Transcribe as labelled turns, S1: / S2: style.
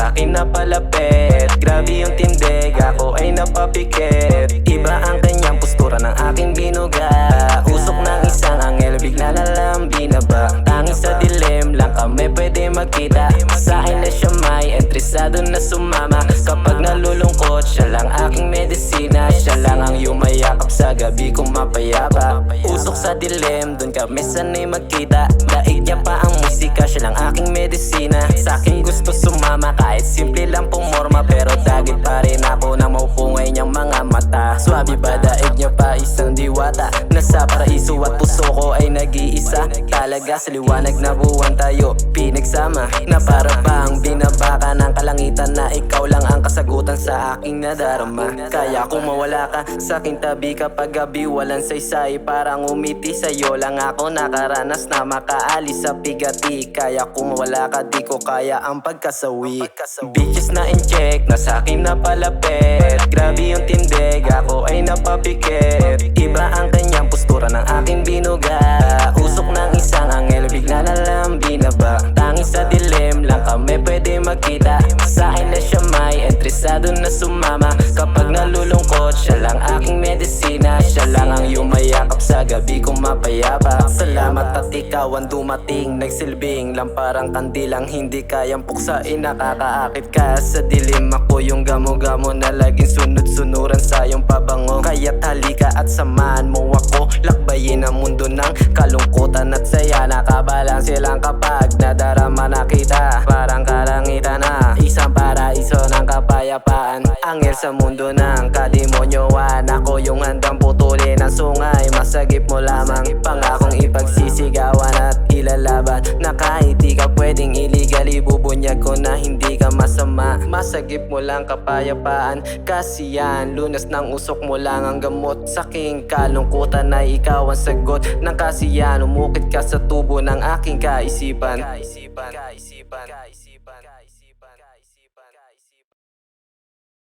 S1: sa'kin napalapit. Grabe yung tindig, ako ay napapikit. Iba ang kanyang postura ng aking binuga. Usok ng isang anghel, bigla na lang binaba. Tanging sa dilim lang kami pwede magkita. Sa akin na siya may entresado na sumama. Kapag nalulungkot, siya lang aking medisina. Siya lang ang yumayakap sa gabi kong mapayapa. Usok sa dilim, dun kami sanay magkita. Daig niya pa ang musika, siya lang aking medisina. Sa'kin gusto sumama kahit simple lang pong morma. Pero dagit pa rin ako na maupungay niyang mga mata. Swabe ba daig niya pa isang diwata? Nasa paraiso at puso ko ay nag-iisa. Talaga sa liwanag na buwan tayo pinagsama. Na para bang binabaka ng kalangitan na ikaw lang ang kasagutan sa aking nadarama. Kaya kung mawala ka sa aking tabi kapag gabi walang saysay, parang umiti sa'yo lang ako nakaranas na makaalis sa pigati. Kaya kung mawala ka di ko kaya ang pagkasawi. Bitches na in check, na sa'kin napalapit. Grabe yung tindig, ako ay napapikit. Iba ang kanyang postura ng aking binuga. Usok ng isang anghel, bigla na lang binaba. Tanging sa dilim lang kami pwede magkita. Sa akin na siya may entresado na sumama. Kapag nalulungkot, siya lang aking medisina. Siya lang ang yumayakap sa gabi kong mapayapa. Salamat at ikaw ang dumating, nagsilbing lamparang kandilang hindi kayang puksain. Nakakaakit ka sa dilim, ako yung gamo-gamo na laging sunod-sunuran sa iyong pabango. Kaya't halika at samahan mo ako, lakbayin ang mundo ng kalungkutan at saya. Nakabalanse lang kapag nadarama na kita. Parang kalangitan na isang paraiso ng kapayapaan. Anghel sa mundo ng kademonyoan. Ako yung handang putulin ang sungay. Masagip mo lamang, pangakong ipagsisigawan at ilalaban. Na kahit di ka pwedeng iligal, ibubunyag ko na hindi ka masama. Masagip mo lang kapayapaan, kasi yan lunas ng usok mo lang ang gamot. Sa aking kalungkutan ay ikaw ang sagot ng kasiyan. Umukit ka sa tubo ng aking kaisipan.